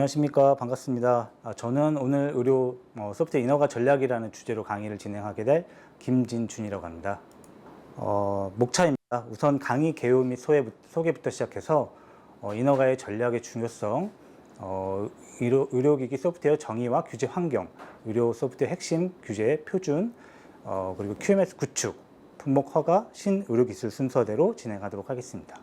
안녕하십니까. 반갑습니다. 저는 오늘 의료 소프트웨어 인허가 전략이라는 주제로 강의를 진행하게 될 김진준이라고 합니다. 목차입니다. 우선 강의 개요 및 소개부터 시작해서 인허가의 전략의 중요성, 의료기기 소프트웨어 정의와 규제 환경, 의료 소프트웨어 핵심 규제의 표준, 그리고 QMS 구축, 품목 허가, 신의료기술 순서대로 진행하도록 하겠습니다.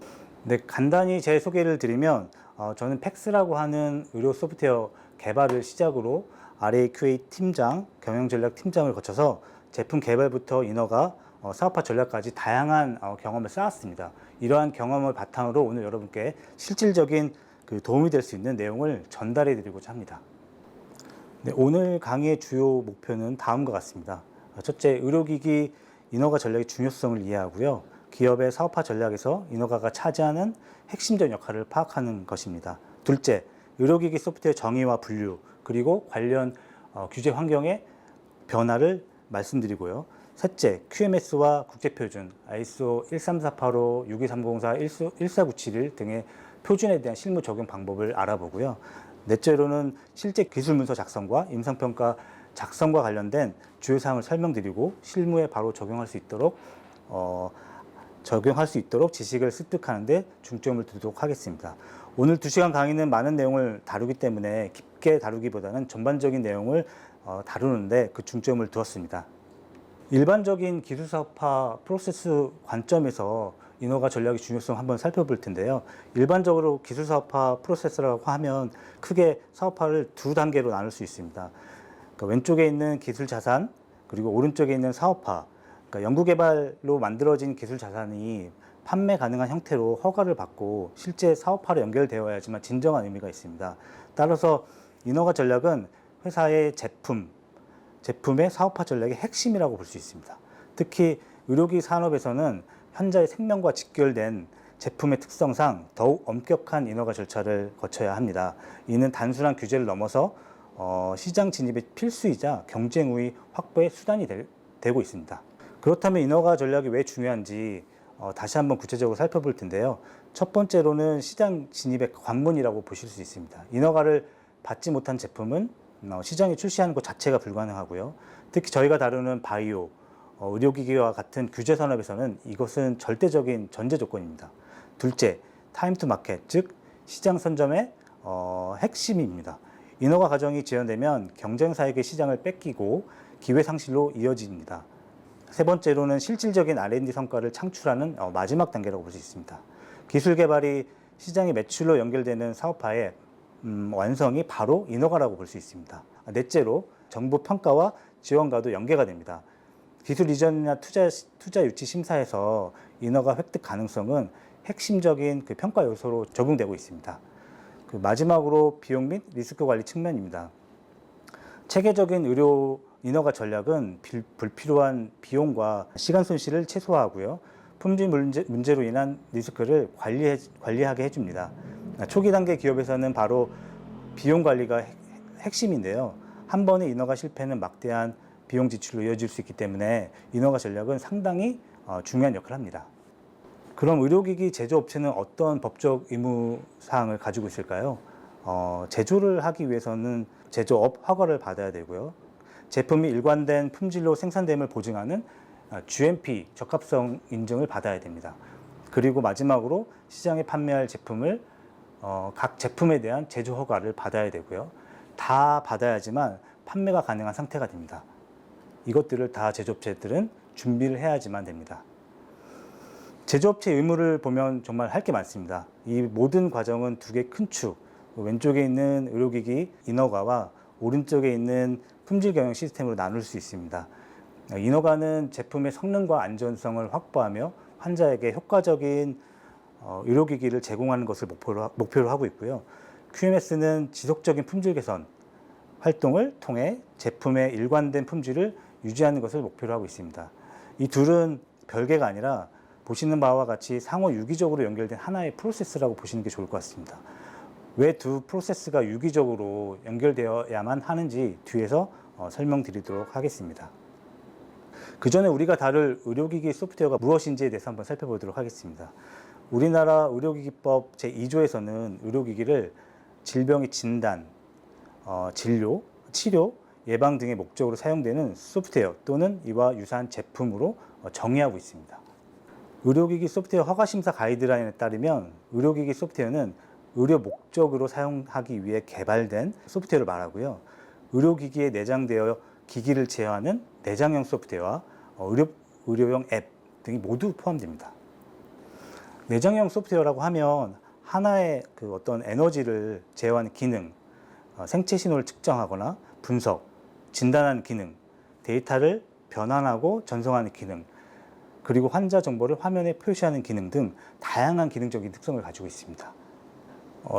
네, 간단히 제 소개를 드리면 저는 팩스라고 하는 의료 소프트웨어 개발을 시작으로 RA/QA 팀장, 경영전략 팀장을 거쳐서 제품 개발부터 인허가, 사업화 전략까지 다양한 경험을 쌓았습니다. 이러한 경험을 바탕으로 오늘 여러분께 실질적인 도움이 될 수 있는 내용을 전달해 드리고자 합니다. 네, 오늘 강의의 주요 목표는 다음과 같습니다. 첫째, 의료기기 인허가 전략의 중요성을 이해하고요. 기업의 사업화 전략에서 인허가가 차지하는 핵심적 역할을 파악하는 것입니다. 둘째, 의료기기 소프트웨어 정의와 분류, 그리고 관련 규제 환경의 변화를 말씀드리고요. 셋째, QMS와 국제표준, ISO 13485, 62304, 14971 등의 표준에 대한 실무 적용 방법을 알아보고요. 넷째로는 실제 기술 문서 작성과 임상평가 작성과 관련된 주요 사항을 설명드리고 실무에 바로 적용할 수 있도록 지식을 습득하는 데 중점을 두도록 하겠습니다. 오늘 2시간 강의는 많은 내용을 다루기 때문에 깊게 다루기보다는 전반적인 내용을 다루는데 그 중점을 두었습니다. 일반적인 기술사업화 프로세스 관점에서 인허가 전략의 중요성 한번 살펴볼 텐데요. 일반적으로 기술사업화 프로세스라고 하면 크게 사업화를 두 단계로 나눌 수 있습니다. 그러니까 왼쪽에 있는 기술 자산, 그리고 오른쪽에 있는 사업화, 그러니까 연구개발로 만들어진 기술 자산이 판매 가능한 형태로 허가를 받고 실제 사업화로 연결되어야지만 진정한 의미가 있습니다. 따라서 인허가 전략은 회사의 제품의 사업화 전략의 핵심이라고 볼 수 있습니다. 특히 의료기기 산업에서는 환자의 생명과 직결된 제품의 특성상 더욱 엄격한 인허가 절차를 거쳐야 합니다. 이는 단순한 규제를 넘어서 시장 진입의 필수이자 경쟁 우위 확보의 수단이 되고 있습니다. 그렇다면 인허가 전략이 왜 중요한지 다시 한번 구체적으로 살펴볼 텐데요. 첫 번째로는 시장 진입의 관문이라고 보실 수 있습니다. 인허가를 받지 못한 제품은 시장에 출시하는 것 자체가 불가능하고요. 특히 저희가 다루는 바이오, 의료기기와 같은 규제 산업에서는 이것은 절대적인 전제 조건입니다. 둘째, 타임 투 마켓, 즉 시장 선점의 핵심입니다. 인허가 과정이 지연되면 경쟁사에게 시장을 뺏기고 기회 상실로 이어집니다. 세 번째로는 실질적인 R&D 성과를 창출하는 마지막 단계라고 볼 수 있습니다. 기술 개발이 시장의 매출로 연결되는 사업화의 완성이 바로 인허가라고 볼 수 있습니다. 넷째로 정부 평가와 지원과도 연계가 됩니다. 기술 이전이나 투자 유치 심사에서 인허가 획득 가능성은 핵심적인 평가 요소로 적용되고 있습니다. 마지막으로 비용 및 리스크 관리 측면입니다. 체계적인 의료 인허가 전략은 불필요한 비용과 시간 손실을 최소화하고요. 품질 문제로 인한 리스크를 관리하게 해줍니다. 초기 단계 기업에서는 바로 비용 관리가 핵심인데요. 한 번의 인허가 실패는 막대한 비용 지출로 이어질 수 있기 때문에 인허가 전략은 상당히 중요한 역할을 합니다. 그럼 의료기기 제조업체는 어떤 법적 의무사항을 가지고 있을까요? 제조를 하기 위해서는 제조업 허가를 받아야 되고요. 제품이 일관된 품질로 생산됨을 보증하는 GMP 적합성 인증을 받아야 됩니다. 그리고 마지막으로 시장에 판매할 제품을 각 제품에 대한 제조 허가를 받아야 되고요. 다 받아야지만 판매가 가능한 상태가 됩니다. 이것들을 다 제조업체들은 준비를 해야지만 됩니다. 제조업체 의무를 보면 정말 할 게 많습니다. 이 모든 과정은 두 개 큰 축, 왼쪽에 있는 의료기기 인허가와 오른쪽에 있는 품질 경영 시스템으로 나눌 수 있습니다. 인허가는 제품의 성능과 안전성을 확보하며 환자에게 효과적인 의료기기를 제공하는 것을 목표로 하고 있고요. QMS는 지속적인 품질 개선 활동을 통해 제품의 일관된 품질을 유지하는 것을 목표로 하고 있습니다. 이 둘은 별개가 아니라 보시는 바와 같이 상호 유기적으로 연결된 하나의 프로세스라고 보시는 게 좋을 것 같습니다. 왜 두 프로세스가 유기적으로 연결되어야만 하는지 뒤에서 설명드리도록 하겠습니다. 그 전에 우리가 다룰 의료기기 소프트웨어가 무엇인지에 대해서 한번 살펴보도록 하겠습니다. 우리나라 의료기기법 제2조에서는 의료기기를 질병의 진단, 진료, 치료, 예방 등의 목적으로 사용되는 소프트웨어 또는 이와 유사한 제품으로 정의하고 있습니다. 의료기기 소프트웨어 허가심사 가이드라인에 따르면 의료기기 소프트웨어는 의료 목적으로 사용하기 위해 개발된 소프트웨어를 말하고요. 의료기기에 내장되어 기기를 제어하는 내장형 소프트웨어와 의료용 앱 등이 모두 포함됩니다. 내장형 소프트웨어라고 하면 하나의 그 어떤 에너지를 제어하는 기능, 생체 신호를 측정하거나 분석, 진단하는 기능, 데이터를 변환하고 전송하는 기능, 그리고 환자 정보를 화면에 표시하는 기능 등 다양한 기능적인 특성을 가지고 있습니다.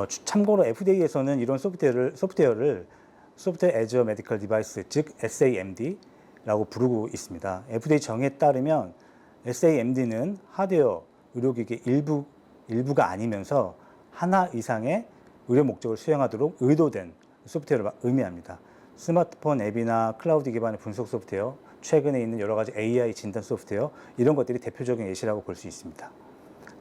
참고로 FDA에서는 이런 소프트웨어를 Software as a Medical Device, 즉 SAMD라고 부르고 있습니다. FDA 정의에 따르면 SAMD는 하드웨어, 의료기기 일부가 아니면서 하나 이상의 의료 목적을 수행하도록 의도된 소프트웨어를 의미합니다. 스마트폰 앱이나 클라우드 기반의 분석 소프트웨어, 최근에 있는 여러 가지 AI 진단 소프트웨어, 이런 것들이 대표적인 예시라고 볼 수 있습니다.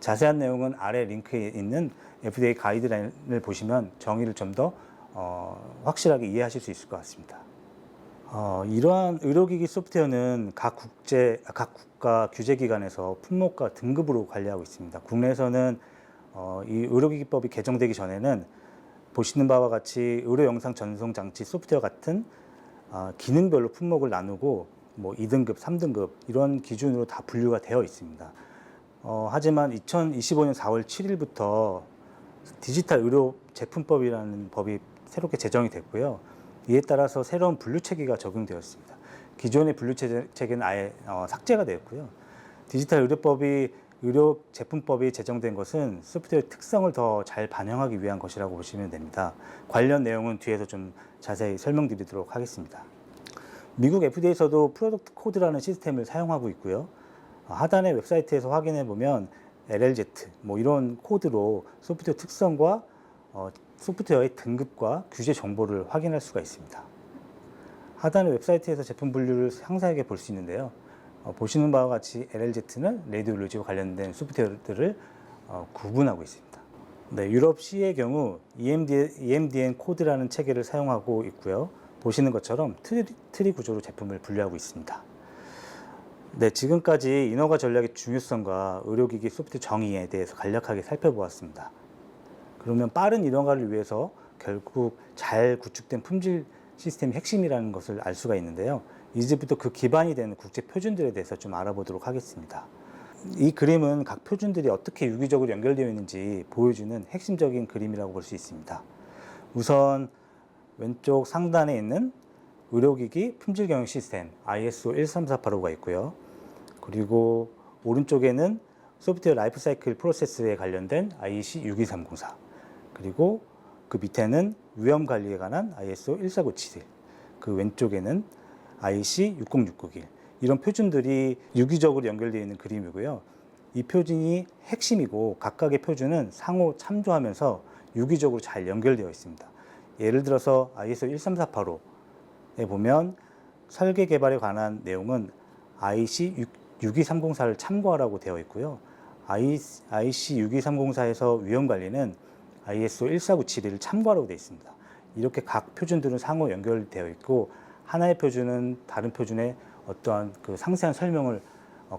자세한 내용은 아래 링크에 있는 FDA 가이드라인을 보시면 정의를 좀 더 확실하게 이해하실 수 있을 것 같습니다. 이러한 의료기기 소프트웨어는 각 국가 규제기관에서 품목과 등급으로 관리하고 있습니다. 국내에서는 이 의료기기법이 개정되기 전에는 보시는 바와 같이 의료영상 전송 장치 소프트웨어 같은 기능별로 품목을 나누고 뭐 2등급, 3등급 이런 기준으로 다 분류가 되어 있습니다. 하지만 2025년 4월 7일부터 디지털 의료 제품법이라는 법이 새롭게 제정이 됐고요. 이에 따라서 새로운 분류 체계가 적용되었습니다. 기존의 분류 체계는 아예 삭제가 되었고요. 디지털 의료 제품법이 제정된 것은 소프트웨어 특성을 더 잘 반영하기 위한 것이라고 보시면 됩니다. 관련 내용은 뒤에서 좀 자세히 설명드리도록 하겠습니다. 미국 FDA에서도 프로덕트 코드라는 시스템을 사용하고 있고요. 하단의 웹사이트에서 확인해 보면 LLZ 뭐 이런 코드로 소프트웨어 특성과 소프트웨어의 등급과 규제 정보를 확인할 수가 있습니다. 하단의 웹사이트에서 제품 분류를 상세하게 볼 수 있는데요. 보시는 바와 같이 LLZ는 레디올로지와 관련된 소프트웨어들을 구분하고 있습니다. 네, 유럽 C의 경우 EMDN 코드라는 체계를 사용하고 있고요. 보시는 것처럼 트리 구조로 제품을 분류하고 있습니다. 네, 지금까지 인허가 전략의 중요성과 의료기기 소프트웨어 정의에 대해서 간략하게 살펴보았습니다. 그러면 빠른 인허가를 위해서 결국 잘 구축된 품질 시스템이 핵심이라는 것을 알 수가 있는데요. 이제부터 그 기반이 되는 국제 표준들에 대해서 좀 알아보도록 하겠습니다. 이 그림은 각 표준들이 어떻게 유기적으로 연결되어 있는지 보여주는 핵심적인 그림이라고 볼 수 있습니다. 우선 왼쪽 상단에 있는 의료기기 품질 경영 시스템 ISO 13485가 있고요. 그리고 오른쪽에는 소프트웨어 라이프 사이클 프로세스에 관련된 IEC 62304, 그리고 그 밑에는 위험 관리에 관한 ISO 14971, 그 왼쪽에는 IEC 60691, 이런 표준들이 유기적으로 연결되어 있는 그림이고요. 이 표준이 핵심이고 각각의 표준은 상호 참조하면서 유기적으로 잘 연결되어 있습니다. 예를 들어서 ISO 13485에 보면 설계 개발에 관한 내용은 IEC 62304를 참고하라고 되어 있고요. IEC 62304에서 위험 관리는 ISO 14971을 참고하라고 되어 있습니다. 이렇게 각 표준들은 상호 연결되어 있고 하나의 표준은 다른 표준의 어떠한 그 상세한 설명을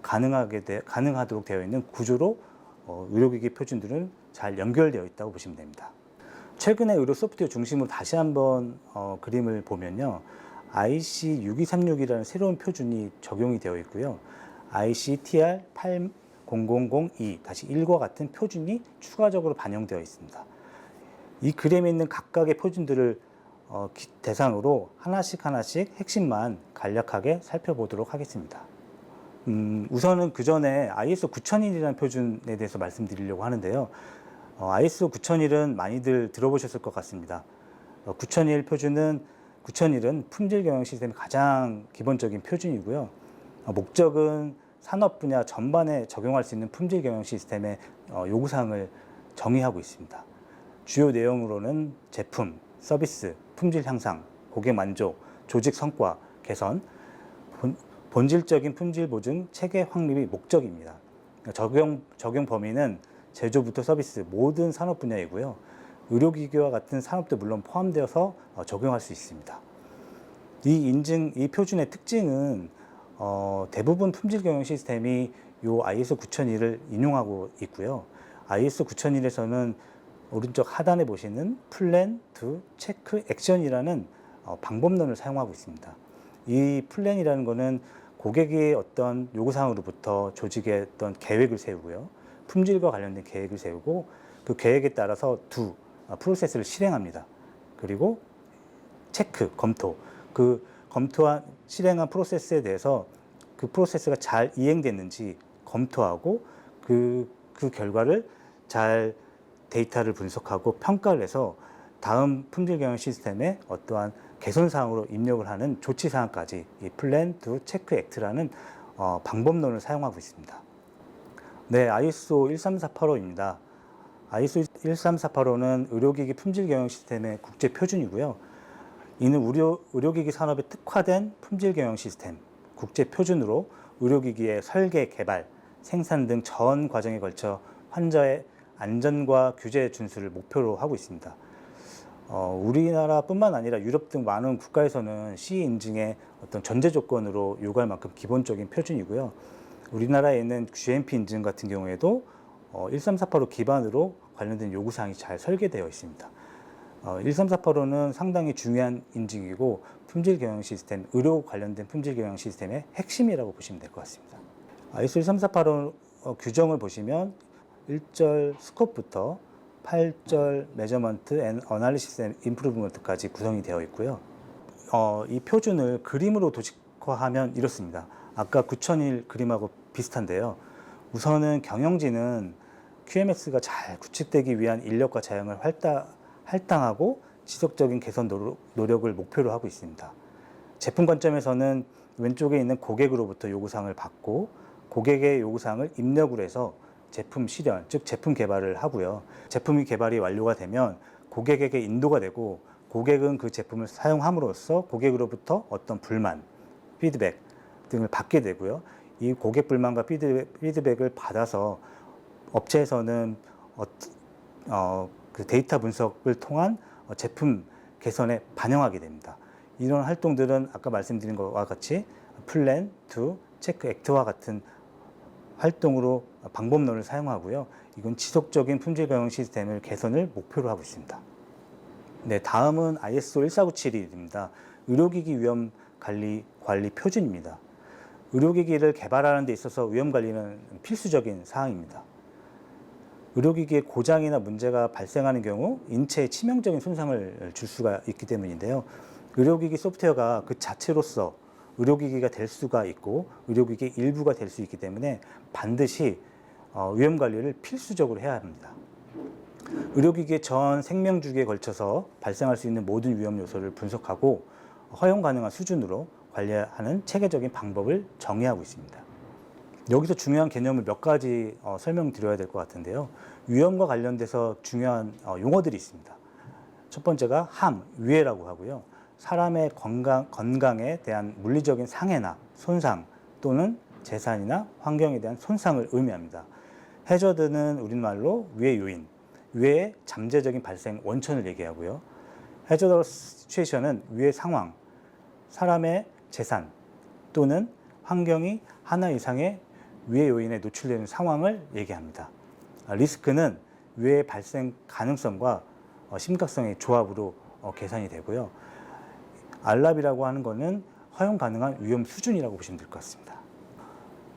가능하도록 되어 있는 구조로 의료기기 표준들은 잘 연결되어 있다고 보시면 됩니다. 최근에 의료 소프트웨어 중심으로 다시 한번 그림을 보면요. IEC 62366이라는 새로운 표준이 적용이 되어 있고요. IEC TR 80002-1과 같은 표준이 추가적으로 반영되어 있습니다. 이 그림에 있는 각각의 표준들을 대상으로 하나씩 핵심만 간략하게 살펴보도록 하겠습니다. 우선은 그 전에 ISO 9001이라는 표준에 대해서 말씀드리려고 하는데요. ISO 9001은 많이들 들어보셨을 것 같습니다. 9001은 품질 경영 시스템의 가장 기본적인 표준이고요. 목적은 산업 분야 전반에 적용할 수 있는 품질 경영 시스템의 요구사항을 정의하고 있습니다. 주요 내용으로는 제품, 서비스, 품질 향상, 고객 만족, 조직 성과 개선, 본질적인 품질 보증 체계 확립이 목적입니다. 적용 범위는 제조부터 서비스 모든 산업 분야이고요. 의료기기와 같은 산업도 물론 포함되어서 적용할 수 있습니다. 이 표준의 특징은 대부분 품질 경영 시스템이 요 ISO 9001을 인용하고 있고요. ISO 9001에서는 오른쪽 하단에 보시는 플랜, 두, 체크, 액션이라는 방법론을 사용하고 있습니다. 이 플랜이라는 것은 고객의 어떤 요구사항으로부터 조직의 어떤 계획을 세우고요. 품질과 관련된 계획을 세우고 그 계획에 따라서 프로세스를 실행합니다. 그리고 체크, 검토. 그 검토한 실행한 프로세스에 대해서 그 프로세스가 잘 이행됐는지 검토하고 그 결과를 잘 데이터를 분석하고 평가를 해서 다음 품질 경영 시스템에 어떠한 개선 사항으로 입력을 하는 조치 사항까지 이 플랜, 두, 체크, 액트라는 방법론을 사용하고 있습니다. 네, ISO 13485입니다. ISO 13485는 의료기기 품질 경영 시스템의 국제 표준이고요. 이는 의료기기 산업에 특화된 품질 경영 시스템, 국제 표준으로 의료기기의 설계, 개발, 생산 등 전 과정에 걸쳐 환자의 안전과 규제 준수를 목표로 하고 있습니다. 우리나라뿐만 아니라 유럽 등 많은 국가에서는 CE 인증의 어떤 전제 조건으로 요구할 만큼 기본적인 표준이고요. 우리나라에 있는 GMP 인증 같은 경우에도 13485 기반으로 관련된 요구사항이 잘 설계되어 있습니다. 13485는 상당히 중요한 인증이고 품질 경영 시스템, 의료 관련된 품질 경영 시스템의 핵심이라고 보시면 될 것 같습니다. ISO 13485 규정을 보시면 1절 스코프부터 8절 메저먼트 앤 어널리시스 앤 임프루브먼트까지 구성이 되어 있고요. 이 표준을 그림으로 도식화하면 이렇습니다. 아까 9001 그림하고 비슷한데요. 우선은 경영진은 QMS가 잘 구축되기 위한 인력과 자양을 할당하고 지속적인 개선 노력을 목표로 하고 있습니다. 제품 관점에서는 왼쪽에 있는 고객으로부터 요구사항을 받고 고객의 요구사항을 입력을 해서 제품 실현, 즉 제품 개발을 하고요. 제품이 개발이 완료가 되면 고객에게 인도가 되고 고객은 그 제품을 사용함으로써 고객으로부터 어떤 불만, 피드백 등을 받게 되고요. 이 고객 불만과 피드백을 받아서 업체에서는 그 데이터 분석을 통한 제품 개선에 반영하게 됩니다. 이런 활동들은 아까 말씀드린 것과 같이 플랜, 두, 체크, 액트와 같은 활동으로 방법론을 사용하고요. 이건 지속적인 품질 경영 시스템을 개선을 목표로 하고 있습니다. 네, 다음은 ISO 14971입니다. 의료기기 위험 관리 표준입니다. 의료기기를 개발하는 데 있어서 위험 관리는 필수적인 사항입니다. 의료기기의 고장이나 문제가 발생하는 경우 인체에 치명적인 손상을 줄 수가 있기 때문인데요. 의료기기 소프트웨어가 그 자체로서 의료기기가 될 수가 있고 의료기기의 일부가 될 수 있기 때문에 반드시 위험 관리를 필수적으로 해야 합니다. 의료기기의 전 생명주기에 걸쳐서 발생할 수 있는 모든 위험 요소를 분석하고 허용 가능한 수준으로 관리하는 체계적인 방법을 정의하고 있습니다. 여기서 중요한 개념을 몇 가지 설명드려야 될 것 같은데요. 위험과 관련돼서 중요한 용어들이 있습니다. 첫 번째가 함, 위해라고 하고요. 사람의 건강에 대한 물리적인 상해나 손상 또는 재산이나 환경에 대한 손상을 의미합니다. 해저드는 우리말로 위해 요인, 위해의 잠재적인 발생 원천을 얘기하고요. 해저드 시츄에이션은 위해 상황, 사람의 재산 또는 환경이 하나 이상의 위해 요인에 노출되는 상황을 얘기합니다. 리스크는 위해 발생 가능성과 심각성의 조합으로 계산이 되고요. 알랍이라고 하는 것은 허용 가능한 위험 수준이라고 보시면 될 것 같습니다.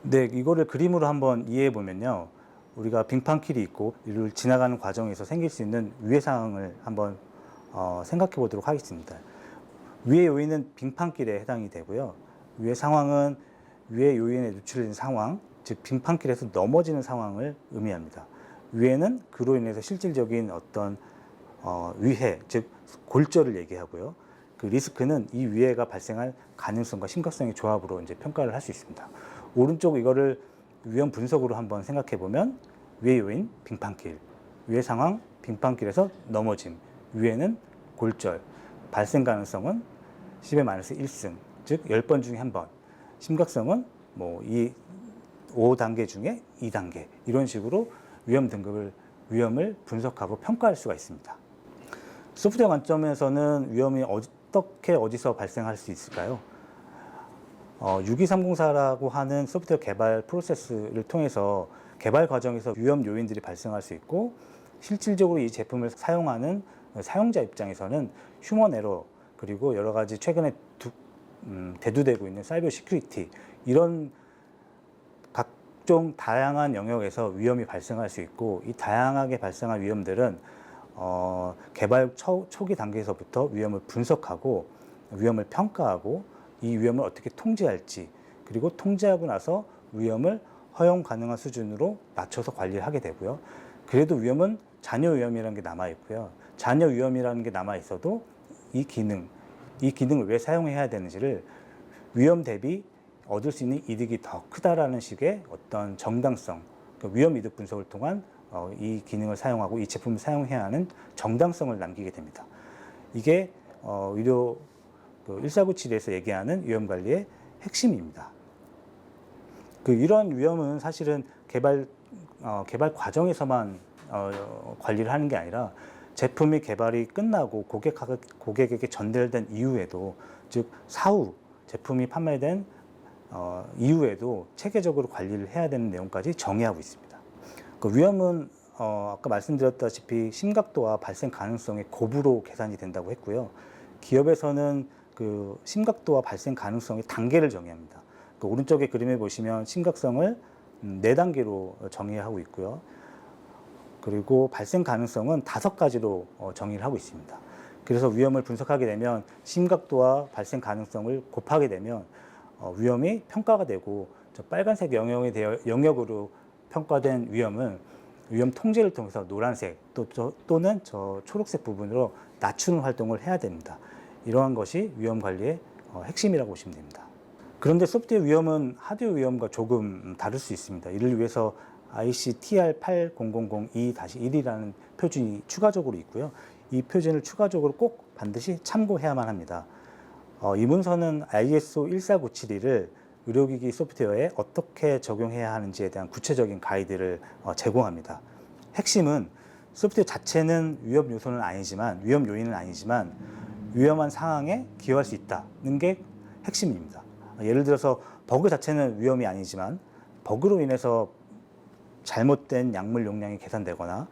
네, 이거를 그림으로 한번 이해해 보면요. 우리가 빙판길이 있고 이를 지나가는 과정에서 생길 수 있는 위해 상황을 한번 생각해 보도록 하겠습니다. 위해 요인은 빙판길에 해당이 되고요. 위해 상황은 위해 요인에 노출된 상황, 즉 빙판길에서 넘어지는 상황을 의미합니다. 위해는 그로 인해서 실질적인 어떤 위해, 즉 골절을 얘기하고요. 그 리스크는 이 위해가 발생할 가능성과 심각성의 조합으로 이제 평가를 할 수 있습니다. 오른쪽 이거를 위험 분석으로 한번 생각해 보면 위해 요인 빙판길, 위해 상황 빙판길에서 넘어짐, 위해는 골절, 발생 가능성은 10의 마이너스 1승, 즉 10번 중에 1번, 심각성은 뭐 5단계 중에 2단계 이런 식으로 위험을 분석하고 평가할 수가 있습니다. 소프트웨어 관점에서는 위험이 어떻게 어디서 발생할 수 있을까요? 62304라고 하는 소프트웨어 개발 프로세스를 통해서 개발 과정에서 위험 요인들이 발생할 수 있고, 실질적으로 이 제품을 사용하는 사용자 입장에서는 휴먼 에러, 그리고 여러 가지 최근에 대두되고 있는 사이버 시큐리티, 이런 각종 다양한 영역에서 위험이 발생할 수 있고, 이 다양하게 발생한 위험들은 개발 초기 단계에서부터 위험을 분석하고 위험을 평가하고 이 위험을 어떻게 통제할지, 그리고 통제하고 나서 위험을 허용 가능한 수준으로 낮춰서 관리를 하게 되고요. 그래도 위험은 잔여 위험이라는 게 남아 있고요. 잔여 위험이라는 게 남아 있어도 이 기능을 왜 사용해야 되는지를 위험 대비 얻을 수 있는 이득이 더 크다라는 식의 어떤 정당성, 위험 이득 분석을 통한 이 기능을 사용하고 이 제품을 사용해야 하는 정당성을 남기게 됩니다. 이게 의료 1497에서 얘기하는 위험 관리의 핵심입니다. 이런 위험은 사실은 개발 과정에서만 관리를 하는 게 아니라 제품이 개발이 끝나고 고객에게 전달된 이후에도, 즉 사후 제품이 판매된 이후에도 체계적으로 관리를 해야 되는 내용까지 정의하고 있습니다. 위험은 아까 말씀드렸다시피 심각도와 발생 가능성의 곱으로 계산이 된다고 했고요. 기업에서는 그 심각도와 발생 가능성의 단계를 정의합니다. 오른쪽의 그림에 보시면 심각성을 4단계로 정의하고 있고요. 그리고 발생 가능성은 5가지로 정의를 하고 있습니다. 그래서 위험을 분석하게 되면 심각도와 발생 가능성을 곱하게 되면 위험이 평가가 되고, 저 빨간색 영역으로 평가된 위험은 위험 통제를 통해서 노란색 또는 저 초록색 부분으로 낮추는 활동을 해야 됩니다. 이러한 것이 위험 관리의 핵심이라고 보시면 됩니다. 그런데 소프트웨어 위험은 하드웨어 위험과 조금 다를 수 있습니다. 이를 위해서 ICTR 80002-1이라는 표준이 추가적으로 있고요. 이 표준을 추가적으로 꼭 반드시 참고해야만 합니다. 이 문서는 ISO 14972를 의료기기 소프트웨어에 어떻게 적용해야 하는지에 대한 구체적인 가이드를 제공합니다. 핵심은 소프트웨어 자체는 위험 요소는 아니지만, 위험 요인은 아니지만 위험한 상황에 기여할 수 있다는 게 핵심입니다. 예를 들어서 버그 자체는 위험이 아니지만 버그로 인해서 잘못된 약물 용량이 계산되거나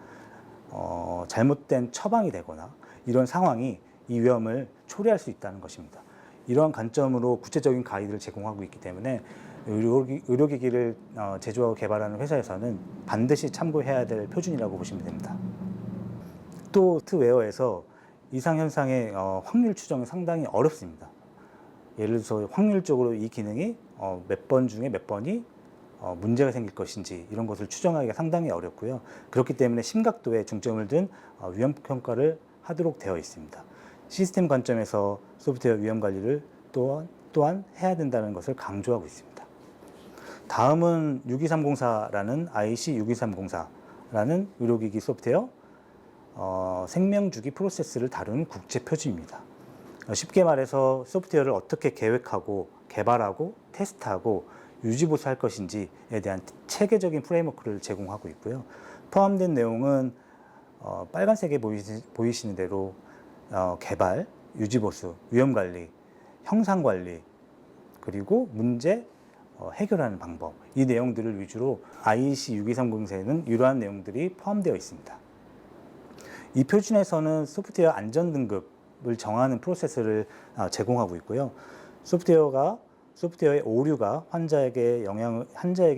잘못된 처방이 되거나 이런 상황이 이 위험을 초래할 수 있다는 것입니다. 이러한 관점으로 구체적인 가이드를 제공하고 있기 때문에 의료기기를 제조하고 개발하는 회사에서는 반드시 참고해야 될 표준이라고 보시면 됩니다. 또 소프트웨어에서 이상 현상의 확률 추정이 상당히 어렵습니다. 예를 들어서 확률적으로 이 기능이 몇 번 중에 몇 번이 문제가 생길 것인지 이런 것을 추정하기가 상당히 어렵고요. 그렇기 때문에 심각도에 중점을 둔 위험 평가를 하도록 되어 있습니다. 시스템 관점에서 소프트웨어 위험 관리를 또한 해야 된다는 것을 강조하고 있습니다. 다음은 62304라는 IC62304라는 의료기기 소프트웨어 생명주기 프로세스를 다루는 국제 표준입니다. 쉽게 말해서 소프트웨어를 어떻게 계획하고 개발하고 테스트하고 유지보수할 것인지에 대한 체계적인 프레임워크를 제공하고 있고요. 포함된 내용은 빨간색에 보이시는 대로 개발, 유지보수, 위험관리, 형상관리, 그리고 문제 해결하는 방법, 이 내용들을 위주로 IEC62304에는 이러한 내용들이 포함되어 있습니다. 이 표준에서는 소프트웨어 안전등급을 정하는 프로세스를 제공하고 있고요. 소프트웨어의 오류가 환자에게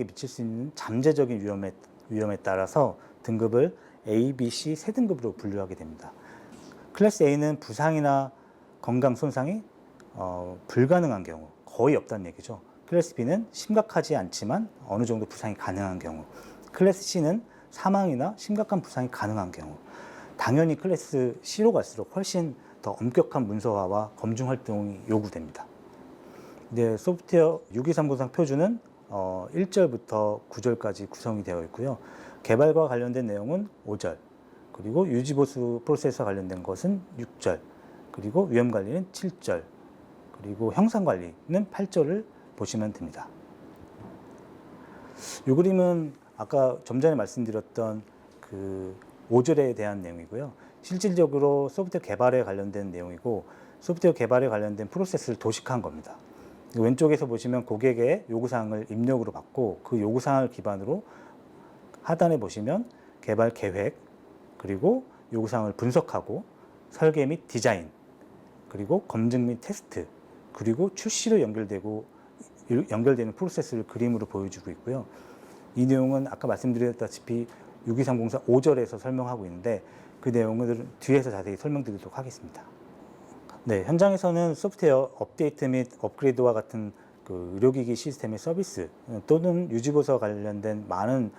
미칠 수 있는 잠재적인 위험에 따라서 등급을 A, B, C 세 등급으로 분류하게 됩니다. 클래스 A는 부상이나 건강 손상이 불가능한 경우, 거의 없다는 얘기죠. 클래스 B는 심각하지 않지만 어느 정도 부상이 가능한 경우, 클래스 C는 사망이나 심각한 부상이 가능한 경우, 당연히 클래스 C로 갈수록 훨씬 더 엄격한 문서화와 검증 활동이 요구됩니다. 네, 소프트웨어 62303 표준은 1절부터 9절까지 구성이 되어 있고요. 개발과 관련된 내용은 5절, 그리고 유지보수 프로세스와 관련된 것은 6절, 그리고 위험관리는 7절, 그리고 형상관리는 8절을 보시면 됩니다. 이 그림은 아까 좀 전에 말씀드렸던 그 5절에 대한 내용이고요. 실질적으로 소프트웨어 개발에 관련된 내용이고 소프트웨어 개발에 관련된 프로세스를 도식한 겁니다. 왼쪽에서 보시면 고객의 요구사항을 입력으로 받고 그 요구사항을 기반으로 하단에 보시면 개발 계획, 그리고 요구사항을 분석하고 설계 및 디자인, 그리고 검증 및 테스트, 그리고 출시로 연결되는 프로세스를 그림으로 보여주고 있고요. 이 내용은 아까 말씀드렸다시피 6230사 5절에서 설명하고 있는데 그 내용을 뒤에서 자세히 설명드리도록 하겠습니다. 네, 현장에서는 소프트웨어 업데이트 및 업그레이드와 같은 그 의료기기 시스템의 서비스 또는 유지보수와 관련된 많은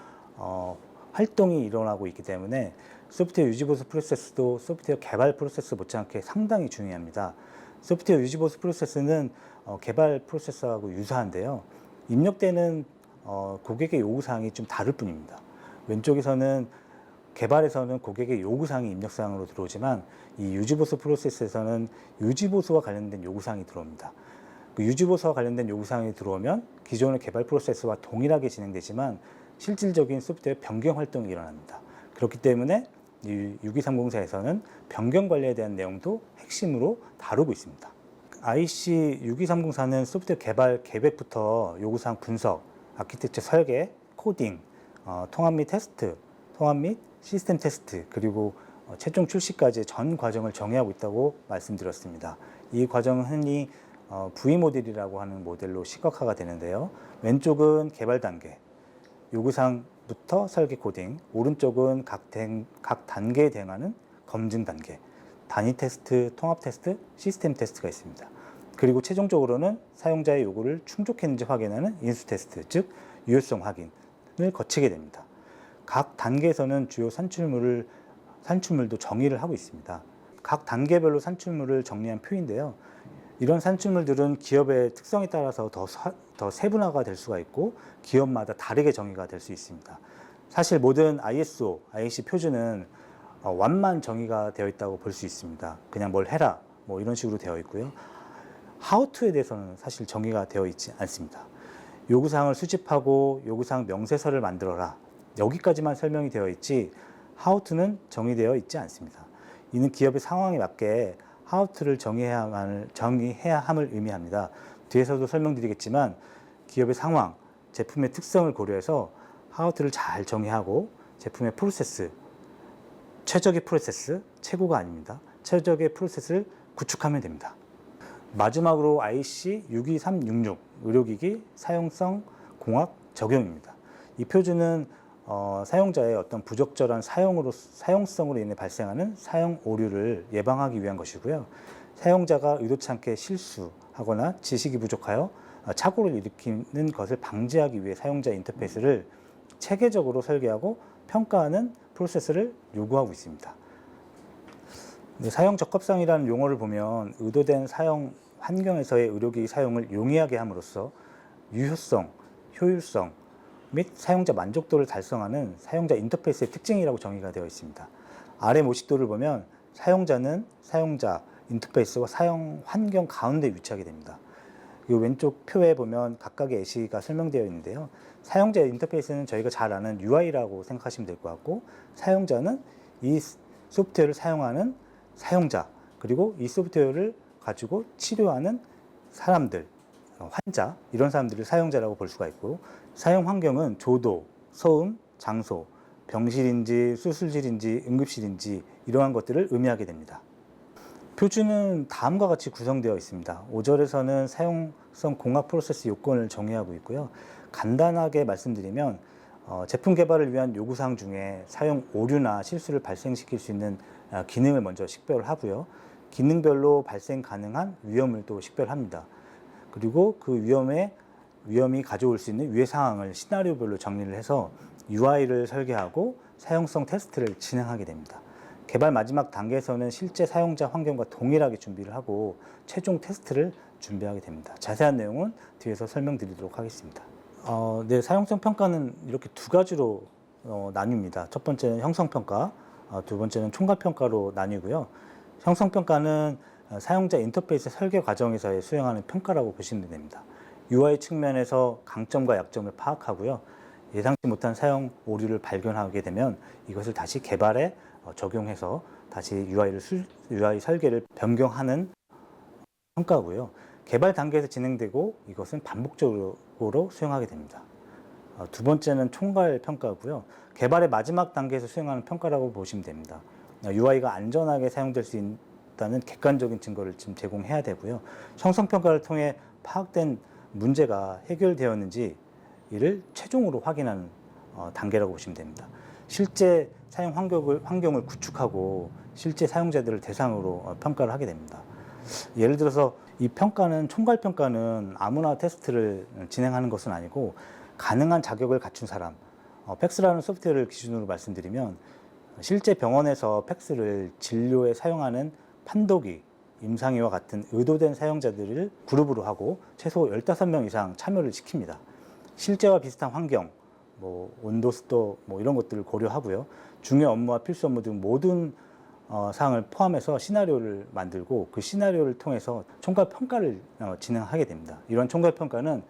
활동이 일어나고 있기 때문에 소프트웨어 유지보수 프로세스도 소프트웨어 개발 프로세스 못지않게 상당히 중요합니다. 소프트웨어 유지보수 프로세스는 개발 프로세스하고 유사한데요. 입력되는 고객의 요구사항이 좀 다를 뿐입니다. 왼쪽에서는 개발에서는 고객의 요구사항이 입력사항으로 들어오지만 이 유지보수 프로세스에서는 유지보수와 관련된 요구사항이 들어옵니다. 그 유지보수와 관련된 요구사항이 들어오면 기존의 개발 프로세스와 동일하게 진행되지만 실질적인 소프트웨어 변경 활동이 일어납니다. 그렇기 때문에 이 62304에서는 변경 관리에 대한 내용도 핵심으로 다루고 있습니다. IC 62304는 소프트웨어 개발 계획부터 요구사항 분석, 아키텍처 설계, 코딩, 통합 및 테스트, 통합 및 시스템 테스트, 그리고 최종 출시까지 전 과정을 정의하고 있다고 말씀드렸습니다. 이 과정은 흔히 V 모델이라고 하는 모델로 시각화가 되는데요. 왼쪽은 개발 단계, 요구사항부터 설계 코딩, 오른쪽은 각 단계에 대응하는 검증 단계, 단위 테스트, 통합 테스트, 시스템 테스트가 있습니다. 그리고 최종적으로는 사용자의 요구를 충족했는지 확인하는 인수 테스트, 즉 유효성 확인을 거치게 됩니다. 각 단계에서는 주요 산출물도 정의를 하고 있습니다. 각 단계별로 산출물을 정리한 표인데요. 이런 산출물들은 기업의 특성에 따라서 더 세분화가 될 수가 있고 기업마다 다르게 정의가 될 수 있습니다. 사실 모든 ISO, IEC 표준은 완만 정의가 되어 있다고 볼 수 있습니다. 그냥 뭘 해라 뭐 이런 식으로 되어 있고요. How to에 대해서는 사실 정의가 되어 있지 않습니다. 요구사항을 수집하고 요구사항 명세서를 만들어라, 여기까지만 설명이 되어 있지 How to는 정의되어 있지 않습니다. 이는 기업의 상황에 맞게 How to를 정의해야 함을 의미합니다. 뒤에서도 설명드리겠지만 기업의 상황, 제품의 특성을 고려해서 How to를 잘 정의하고 제품의 프로세스, 최적의 프로세스, 최고가 아닙니다. 최적의 프로세스를 구축하면 됩니다. 마지막으로 IC 62366 의료기기 사용성 공학 적용입니다. 이 표준은 사용자의 어떤 부적절한 사용성으로 인해 발생하는 사용 오류를 예방하기 위한 것이고요. 사용자가 의도치 않게 실수하거나 지식이 부족하여 착오를 일으키는 것을 방지하기 위해 사용자 인터페이스를 체계적으로 설계하고 평가하는 프로세스를 요구하고 있습니다. 사용 적합성이라는 용어를 보면 의도된 사용 환경에서의 의료기기 사용을 용이하게 함으로써 유효성, 효율성 및 사용자 만족도를 달성하는 사용자 인터페이스의 특징이라고 정의가 되어 있습니다. 아래 모식도를 보면 사용자는 사용자 인터페이스와 사용 환경 가운데 위치하게 됩니다. 이 왼쪽 표에 보면 각각의 예시가 설명되어 있는데요. 사용자 인터페이스는 저희가 잘 아는 UI라고 생각하시면 될 것 같고, 사용자는 이 소프트웨어를 사용하는 사용자, 그리고 이 소프트웨어를 가지고 치료하는 사람들, 환자, 이런 사람들을 사용자라고 볼 수가 있고, 사용 환경은 조도, 소음, 장소, 병실인지 수술실인지 응급실인지 이러한 것들을 의미하게 됩니다. 표준은 다음과 같이 구성되어 있습니다. 5절에서는 사용성 공학 프로세스 요건을 정의하고 있고요. 간단하게 말씀드리면 제품 개발을 위한 요구사항 중에 사용 오류나 실수를 발생시킬 수 있는 기능을 먼저 식별하고요. 기능별로 발생 가능한 위험을 또 식별합니다. 그리고 그 위험이 가져올 수 있는 유해 상황을 시나리오별로 정리를 해서 UI를 설계하고 사용성 테스트를 진행하게 됩니다. 개발 마지막 단계에서는 실제 사용자 환경과 동일하게 준비를 하고 최종 테스트를 준비하게 됩니다. 자세한 내용은 뒤에서 설명드리도록 하겠습니다. 네, 사용성 평가는 이렇게 두 가지로 나뉩니다. 첫 번째는 형성평가, 두 번째는 총괄평가로 나뉘고요. 형성평가는 사용자 인터페이스 설계 과정에서 수행하는 평가라고 보시면 됩니다. UI 측면에서 강점과 약점을 파악하고요. 예상치 못한 사용 오류를 발견하게 되면 이것을 다시 개발에 적용해서 다시 UI 설계를 변경하는 평가고요. 개발 단계에서 진행되고 이것은 반복적으로 수행하게 됩니다. 두 번째는 총괄 평가고요. 개발의 마지막 단계에서 수행하는 평가라고 보시면 됩니다. UI가 안전하게 사용될 수 있다는 객관적인 증거를 지금 제공해야 되고요. 형성 평가를 통해 파악된 문제가 해결되었는지 이를 최종으로 확인하는 단계라고 보시면 됩니다. 실제 사용 환경을 구축하고 실제 사용자들을 대상으로 평가를 하게 됩니다. 예를 들어서 이 평가는 총괄 평가는 아무나 테스트를 진행하는 것은 아니고 가능한 자격을 갖춘 사람, 팩스라는 소프트웨어를 기준으로 말씀드리면 실제 병원에서 팩스를 진료에 사용하는 판독이, 임상의와 같은 의도된 사용자들을 그룹으로 하고 최소 15명 이상 참여를 시킵니다. 실제와 비슷한 환경, 온도, 습도 이런 것들을 고려하고요. 중요 업무와 필수 업무 등 모든 사항을 포함해서 시나리오를 만들고 그 시나리오를 통해서 총괄 평가를 진행하게 됩니다. 이런 총괄 평가는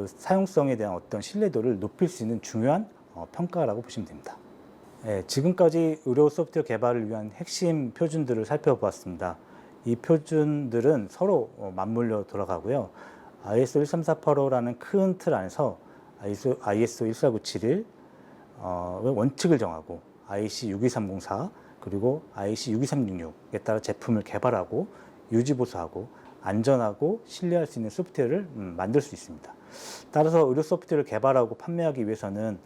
사용성에 대한 어떤 신뢰도를 높일 수 있는 중요한 평가라고 보시면 됩니다. 지금까지 의료 소프트웨어 개발을 위한 핵심 표준들을 살펴보았습니다. 이 표준들은 서로 맞물려 돌아가고요. ISO 13485라는 큰 틀 안에서 ISO 14971 원칙을 정하고 IEC 62304 그리고 IEC 62366에 따라 제품을 개발하고 유지보수하고 안전하고 신뢰할 수 있는 소프트웨어를 만들 수 있습니다. 따라서 의료 소프트웨어를 개발하고 판매하기 위해서는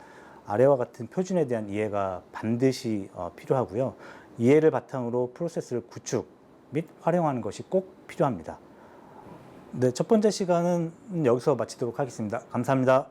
아래와 같은 표준에 대한 이해가 반드시 필요하고요. 이해를 바탕으로 프로세스를 구축 및 활용하는 것이 꼭 필요합니다. 네, 첫 번째 시간은 여기서 마치도록 하겠습니다. 감사합니다.